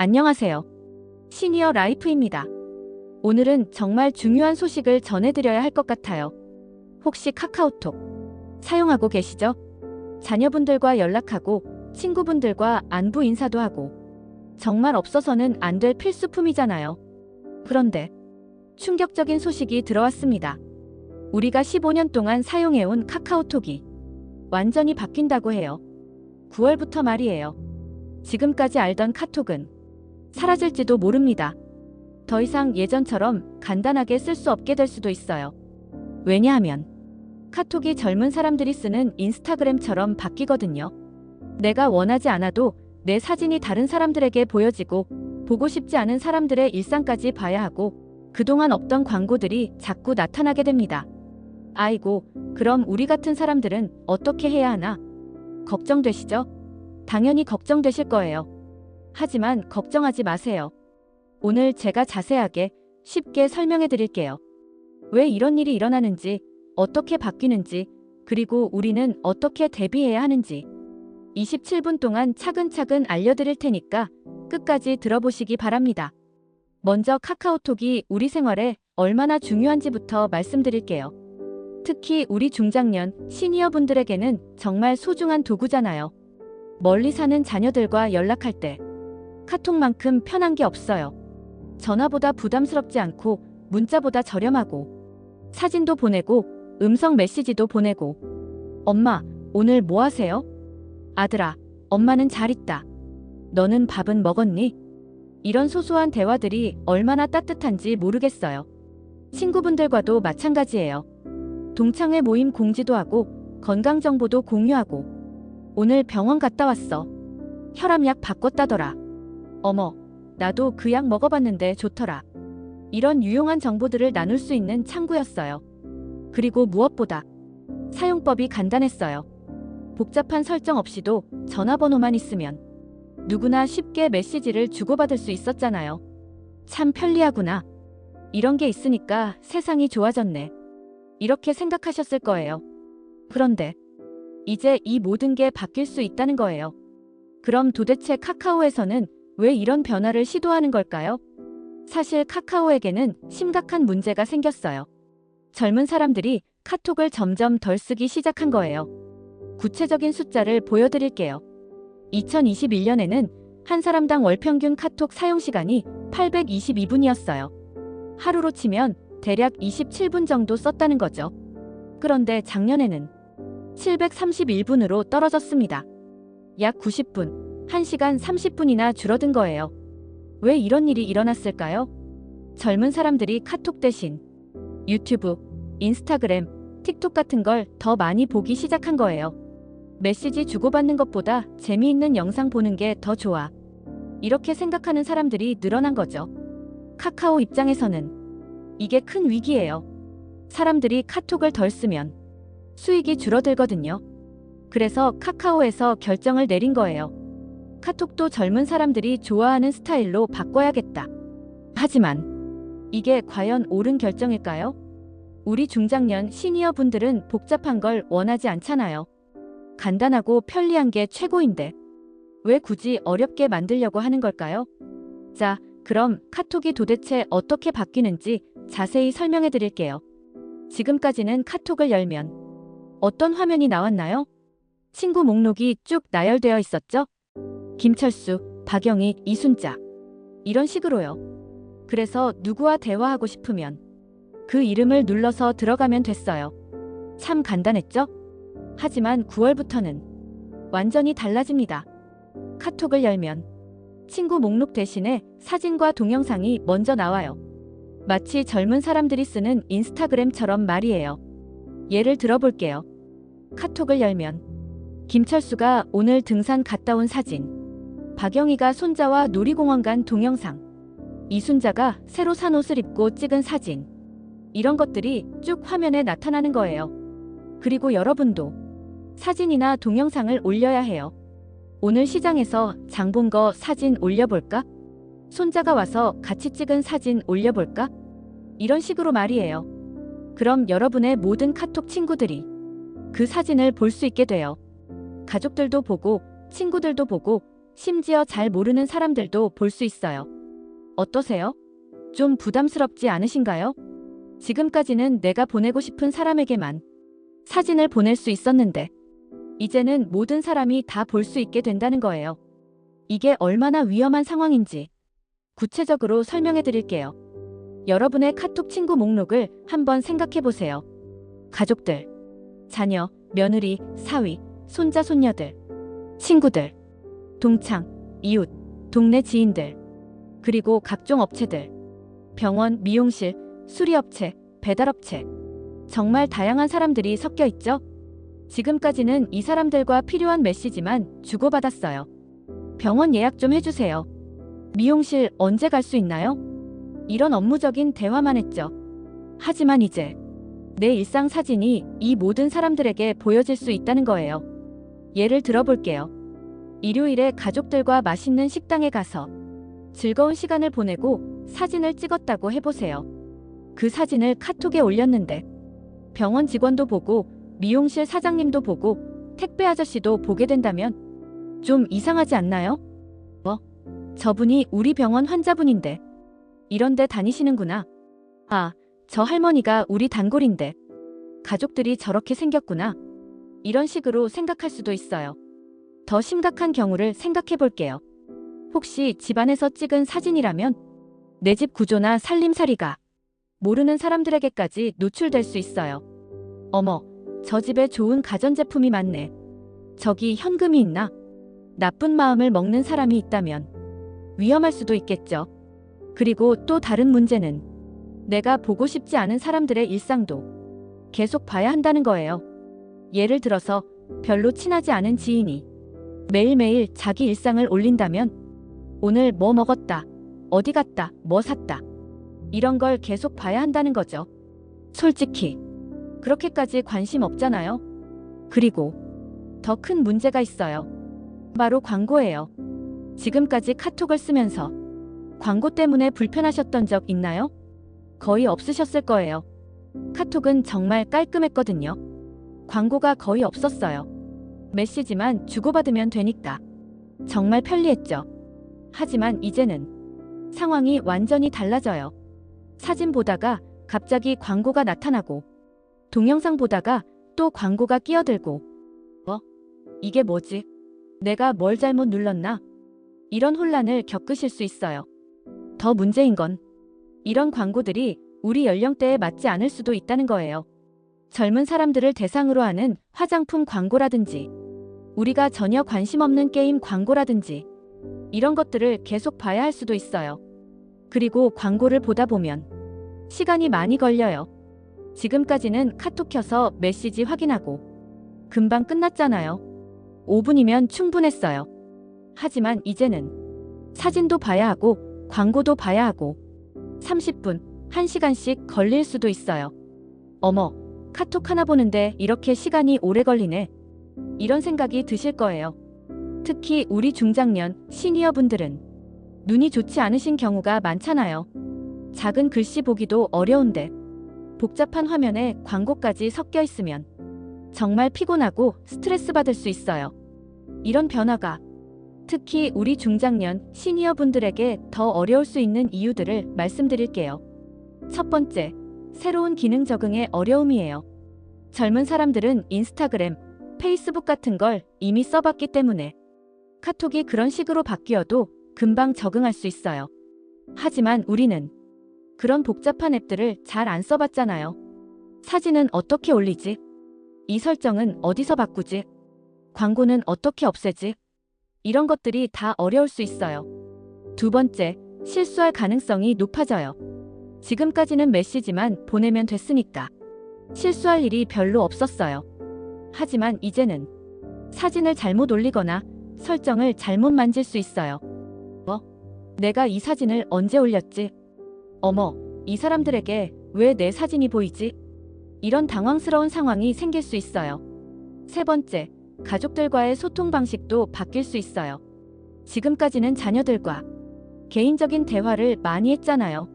안녕하세요. 시니어 라이프입니다. 오늘은 정말 중요한 소식을 전해드려야 할 것 같아요. 혹시 카카오톡 사용하고 계시죠? 자녀분들과 연락하고 친구분들과 안부 인사도 하고 정말 없어서는 안 될 필수품이잖아요. 그런데 충격적인 소식이 들어왔습니다. 우리가 15년 동안 사용해온 카카오톡이 완전히 바뀐다고 해요. 9월부터 말이에요. 지금까지 알던 카톡은 사라질지도 모릅니다. 더 이상 예전처럼 간단하게 쓸 수 없게 될 수도 있어요. 왜냐하면 카톡이 젊은 사람들이 쓰는 인스타그램처럼 바뀌거든요. 내가 원하지 않아도 내 사진이 다른 사람들에게 보여지고 보고 싶지 않은 사람들의 일상까지 봐야 하고 그동안 없던 광고들이 자꾸 나타나게 됩니다. 아이고, 그럼 우리 같은 사람들은 어떻게 해야 하나? 걱정되시죠? 당연히 걱정되실 거예요. 하지만 걱정하지 마세요. 오늘 제가 자세하게 쉽게 설명해 드릴게요. 왜 이런 일이 일어나는지, 어떻게 바뀌는지, 그리고 우리는 어떻게 대비해야 하는지 27분 동안 차근차근 알려드릴 테니까 끝까지 들어보시기 바랍니다. 먼저 카카오톡이 우리 생활에 얼마나 중요한지부터 말씀드릴게요. 특히 우리 중장년, 시니어분들에게는 정말 소중한 도구잖아요. 멀리 사는 자녀들과 연락할 때 카톡만큼 편한 게 없어요. 전화보다 부담스럽지 않고 문자보다 저렴하고 사진도 보내고 음성 메시지도 보내고 엄마, 오늘 뭐 하세요? 아들아, 엄마는 잘 있다. 너는 밥은 먹었니? 이런 소소한 대화들이 얼마나 따뜻한지 모르겠어요. 친구분들과도 마찬가지예요. 동창회 모임 공지도 하고 건강정보도 공유하고 오늘 병원 갔다 왔어. 혈압약 바꿨다더라. 어머, 나도 그 약 먹어봤는데 좋더라. 이런 유용한 정보들을 나눌 수 있는 창구였어요. 그리고 무엇보다 사용법이 간단했어요. 복잡한 설정 없이도 전화번호만 있으면 누구나 쉽게 메시지를 주고받을 수 있었잖아요. 참 편리하구나. 이런 게 있으니까 세상이 좋아졌네. 이렇게 생각하셨을 거예요. 그런데 이제 이 모든 게 바뀔 수 있다는 거예요. 그럼 도대체 카카오에서는 왜 이런 변화를 시도하는 걸까요? 사실 카카오에게는 심각한 문제가 생겼어요. 젊은 사람들이 카톡을 점점 덜 쓰기 시작한 거예요. 구체적인 숫자를 보여드릴게요. 2021년에는 한 사람당 월 평균 카톡 사용 시간이 822분이었어요. 하루로 치면 대략 27분 정도 썼다는 거죠. 그런데 작년에는 731분으로 떨어졌습니다. 약 90분, 1시간 30분이나 줄어든 거예요. 왜 이런 일이 일어났을까요? 젊은 사람들이 카톡 대신 유튜브, 인스타그램, 틱톡 같은 걸 더 많이 보기 시작한 거예요. 메시지 주고받는 것보다 재미있는 영상 보는 게 더 좋아. 이렇게 생각하는 사람들이 늘어난 거죠. 카카오 입장에서는 이게 큰 위기예요. 사람들이 카톡을 덜 쓰면 수익이 줄어들거든요. 그래서 카카오에서 결정을 내린 거예요. 카톡도 젊은 사람들이 좋아하는 스타일로 바꿔야겠다. 하지만 이게 과연 옳은 결정일까요? 우리 중장년 시니어 분들은 복잡한 걸 원하지 않잖아요. 간단하고 편리한 게 최고인데 왜 굳이 어렵게 만들려고 하는 걸까요? 자, 그럼 카톡이 도대체 어떻게 바뀌는지 자세히 설명해 드릴게요. 지금까지는 카톡을 열면 어떤 화면이 나왔나요? 친구 목록이 쭉 나열되어 있었죠? 김철수, 박영희, 이순자. 이런 식으로요. 그래서 누구와 대화하고 싶으면 그 이름을 눌러서 들어가면 됐어요. 참 간단했죠? 하지만 9월부터는 완전히 달라집니다. 카톡을 열면 친구 목록 대신에 사진과 동영상이 먼저 나와요. 마치 젊은 사람들이 쓰는 인스타그램처럼 말이에요. 예를 들어볼게요. 카톡을 열면 김철수가 오늘 등산 갔다 온 사진, 박영희가 손자와 놀이공원 간 동영상, 이순자가 새로 산 옷을 입고 찍은 사진, 이런 것들이 쭉 화면에 나타나는 거예요. 그리고 여러분도 사진이나 동영상을 올려야 해요. 오늘 시장에서 장 본 거 사진 올려볼까? 손자가 와서 같이 찍은 사진 올려볼까? 이런 식으로 말이에요. 그럼 여러분의 모든 카톡 친구들이 그 사진을 볼 수 있게 돼요. 가족들도 보고 친구들도 보고 심지어 잘 모르는 사람들도 볼 수 있어요. 어떠세요? 좀 부담스럽지 않으신가요? 지금까지는 내가 보내고 싶은 사람에게만 사진을 보낼 수 있었는데, 이제는 모든 사람이 다 볼 수 있게 된다는 거예요. 이게 얼마나 위험한 상황인지 구체적으로 설명해 드릴게요. 여러분의 카톡 친구 목록을 한번 생각해 보세요. 가족들, 자녀, 며느리, 사위, 손자, 손녀들, 친구들, 동창, 이웃, 동네 지인들, 그리고 각종 업체들, 병원, 미용실, 수리업체, 배달업체. 정말 다양한 사람들이 섞여 있죠? 지금까지는 이 사람들과 필요한 메시지만 주고받았어요. 병원 예약 좀 해주세요. 미용실 언제 갈 수 있나요? 이런 업무적인 대화만 했죠. 하지만 이제 내 일상 사진이 이 모든 사람들에게 보여질 수 있다는 거예요. 예를 들어볼게요. 일요일에 가족들과 맛있는 식당에 가서 즐거운 시간을 보내고 사진을 찍었다고 해보세요. 그 사진을 카톡에 올렸는데 병원 직원도 보고 미용실 사장님도 보고 택배 아저씨도 보게 된다면 좀 이상하지 않나요? 저분이 우리 병원 환자분인데 이런데 다니시는구나. 아, 저 할머니가 우리 단골인데 가족들이 저렇게 생겼구나. 이런 식으로 생각할 수도 있어요. 더 심각한 경우를 생각해 볼게요. 혹시 집안에서 찍은 사진이라면 내 집 구조나 살림살이가 모르는 사람들에게까지 노출될 수 있어요. 어머, 저 집에 좋은 가전제품이 많네. 저기 현금이 있나? 나쁜 마음을 먹는 사람이 있다면 위험할 수도 있겠죠. 그리고 또 다른 문제는 내가 보고 싶지 않은 사람들의 일상도 계속 봐야 한다는 거예요. 예를 들어서 별로 친하지 않은 지인이 매일매일 자기 일상을 올린다면 오늘 뭐 먹었다, 어디 갔다, 뭐 샀다. 이런 걸 계속 봐야 한다는 거죠. 솔직히 그렇게까지 관심 없잖아요. 그리고 더 큰 문제가 있어요. 바로 광고예요. 지금까지 카톡을 쓰면서 광고 때문에 불편하셨던 적 있나요? 거의 없으셨을 거예요. 카톡은 정말 깔끔했거든요. 광고가 거의 없었어요. 메시지만 주고받으면 되니까. 정말 편리했죠. 하지만 이제는 상황이 완전히 달라져요. 사진 보다가 갑자기 광고가 나타나고 동영상 보다가 또 광고가 끼어들고 이게 뭐지? 내가 뭘 잘못 눌렀나? 이런 혼란을 겪으실 수 있어요. 더 문제인 건 이런 광고들이 우리 연령대에 맞지 않을 수도 있다는 거예요. 젊은 사람들을 대상으로 하는 화장품 광고라든지 우리가 전혀 관심 없는 게임 광고라든지 이런 것들을 계속 봐야 할 수도 있어요. 그리고 광고를 보다 보면 시간이 많이 걸려요. 지금까지는 카톡 켜서 메시지 확인하고 금방 끝났잖아요. 5분이면 충분했어요. 하지만 이제는 사진도 봐야 하고 광고도 봐야 하고 30분, 1시간씩 걸릴 수도 있어요. 어머, 카톡 하나 보는데 이렇게 시간이 오래 걸리네. 이런 생각이 드실 거예요. 특히 우리 중장년, 시니어 분들은 눈이 좋지 않으신 경우가 많잖아요. 작은 글씨 보기도 어려운데 복잡한 화면에 광고까지 섞여 있으면 정말 피곤하고 스트레스 받을 수 있어요. 이런 변화가 특히 우리 중장년, 시니어 분들에게 더 어려울 수 있는 이유들을 말씀드릴게요. 첫 번째, 새로운 기능 적응의 어려움이에요. 젊은 사람들은 인스타그램, 페이스북 같은 걸 이미 써봤기 때문에 카톡이 그런 식으로 바뀌어도 금방 적응할 수 있어요. 하지만 우리는 그런 복잡한 앱들을 잘 안 써봤잖아요. 사진은 어떻게 올리지? 이 설정은 어디서 바꾸지? 광고는 어떻게 없애지? 이런 것들이 다 어려울 수 있어요. 두 번째, 실수할 가능성이 높아져요. 지금까지는 메시지만 보내면 됐으니까 실수할 일이 별로 없었어요. 하지만 이제는 사진을 잘못 올리거나 설정을 잘못 만질 수 있어요. 내가 이 사진을 언제 올렸지? 어머, 이 사람들에게 왜 내 사진이 보이지? 이런 당황스러운 상황이 생길 수 있어요. 세 번째, 가족들과의 소통 방식도 바뀔 수 있어요. 지금까지는 자녀들과 개인적인 대화를 많이 했잖아요.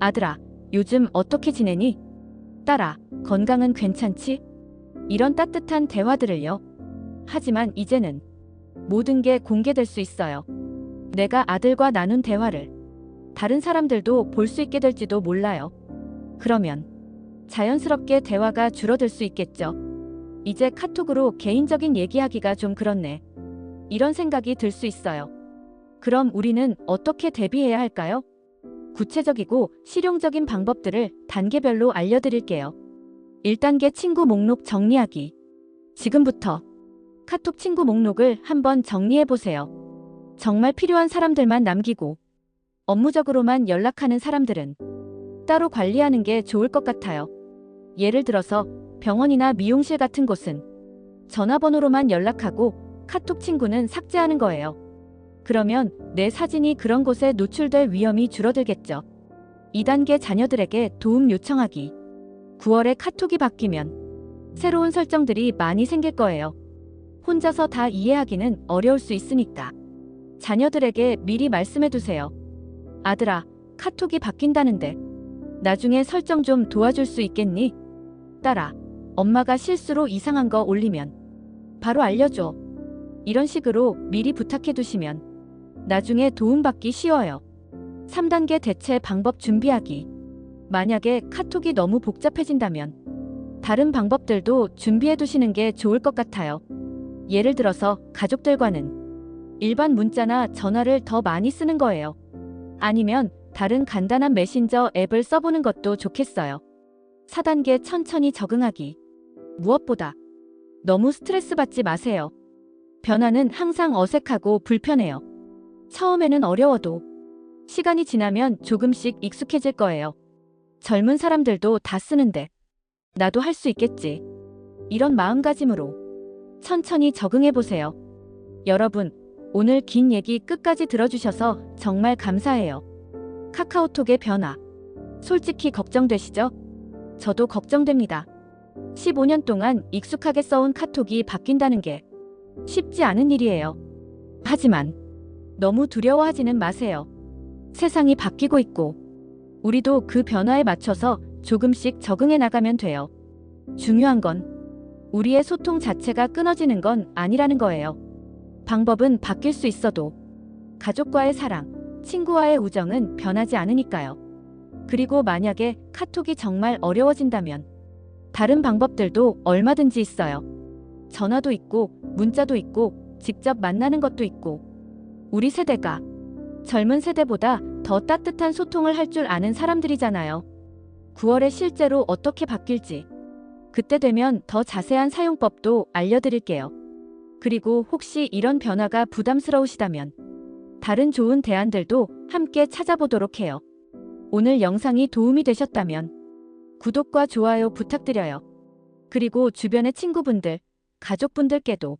아들아, 요즘 어떻게 지내니? 딸아, 건강은 괜찮지? 이런 따뜻한 대화들을요. 하지만 이제는 모든 게 공개될 수 있어요. 내가 아들과 나눈 대화를 다른 사람들도 볼 수 있게 될지도 몰라요. 그러면 자연스럽게 대화가 줄어들 수 있겠죠. 이제 카톡으로 개인적인 얘기하기가 좀 그렇네. 이런 생각이 들 수 있어요. 그럼 우리는 어떻게 대비해야 할까요? 구체적이고 실용적인 방법들을 단계별로 알려드릴게요. 1단계 친구 목록 정리하기. 지금부터 카톡 친구 목록을 한번 정리해보세요. 정말 필요한 사람들만 남기고 업무적으로만 연락하는 사람들은 따로 관리하는 게 좋을 것 같아요. 예를 들어서 병원이나 미용실 같은 곳은 전화번호로만 연락하고 카톡 친구는 삭제하는 거예요. 그러면 내 사진이 그런 곳에 노출될 위험이 줄어들겠죠. 2단계 자녀들에게 도움 요청하기. 9월에 카톡이 바뀌면 새로운 설정들이 많이 생길 거예요. 혼자서 다 이해하기는 어려울 수 있으니까 자녀들에게 미리 말씀해두세요. 아들아, 카톡이 바뀐다는데 나중에 설정 좀 도와줄 수 있겠니? 딸아, 엄마가 실수로 이상한 거 올리면 바로 알려줘. 이런 식으로 미리 부탁해두시면 나중에 도움받기 쉬워요. 3단계 대체 방법 준비하기. 만약에 카톡이 너무 복잡해진다면 다른 방법들도 준비해두시는 게 좋을 것 같아요. 예를 들어서 가족들과는 일반 문자나 전화를 더 많이 쓰는 거예요. 아니면 다른 간단한 메신저 앱을 써보는 것도 좋겠어요. 4단계 천천히 적응하기. 무엇보다 너무 스트레스 받지 마세요. 변화는 항상 어색하고 불편해요. 처음에는 어려워도 시간이 지나면 조금씩 익숙해질 거예요. 젊은 사람들도 다 쓰는데 나도 할 수 있겠지. 이런 마음가짐으로 천천히 적응해보세요. 여러분, 오늘 긴 얘기 끝까지 들어주셔서 정말 감사해요. 카카오톡의 변화. 솔직히 걱정되시죠? 저도 걱정됩니다. 15년 동안 익숙하게 써온 카톡이 바뀐다는 게 쉽지 않은 일이에요. 하지만 너무 두려워하지는 마세요. 세상이 바뀌고 있고 우리도 그 변화에 맞춰서 조금씩 적응해 나가면 돼요. 중요한 건 우리의 소통 자체가 끊어지는 건 아니라는 거예요. 방법은 바뀔 수 있어도 가족과의 사랑, 친구와의 우정은 변하지 않으니까요. 그리고 만약에 카톡이 정말 어려워진다면 다른 방법들도 얼마든지 있어요. 전화도 있고 문자도 있고 직접 만나는 것도 있고 우리 세대가 젊은 세대보다 더 따뜻한 소통을 할 줄 아는 사람들이잖아요. 9월에 실제로 어떻게 바뀔지 그때 되면 더 자세한 사용법도 알려드릴게요. 그리고 혹시 이런 변화가 부담스러우시다면 다른 좋은 대안들도 함께 찾아보도록 해요. 오늘 영상이 도움이 되셨다면 구독과 좋아요 부탁드려요. 그리고 주변의 친구분들, 가족분들께도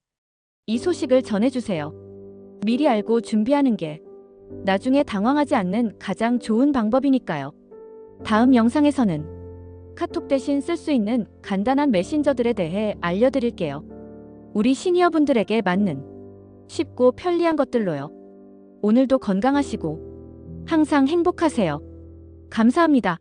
이 소식을 전해주세요. 미리 알고 준비하는 게 나중에 당황하지 않는 가장 좋은 방법이니까요. 다음 영상에서는 카톡 대신 쓸 수 있는 간단한 메신저들에 대해 알려드릴게요. 우리 시니어분들에게 맞는 쉽고 편리한 것들로요. 오늘도 건강하시고 항상 행복하세요. 감사합니다.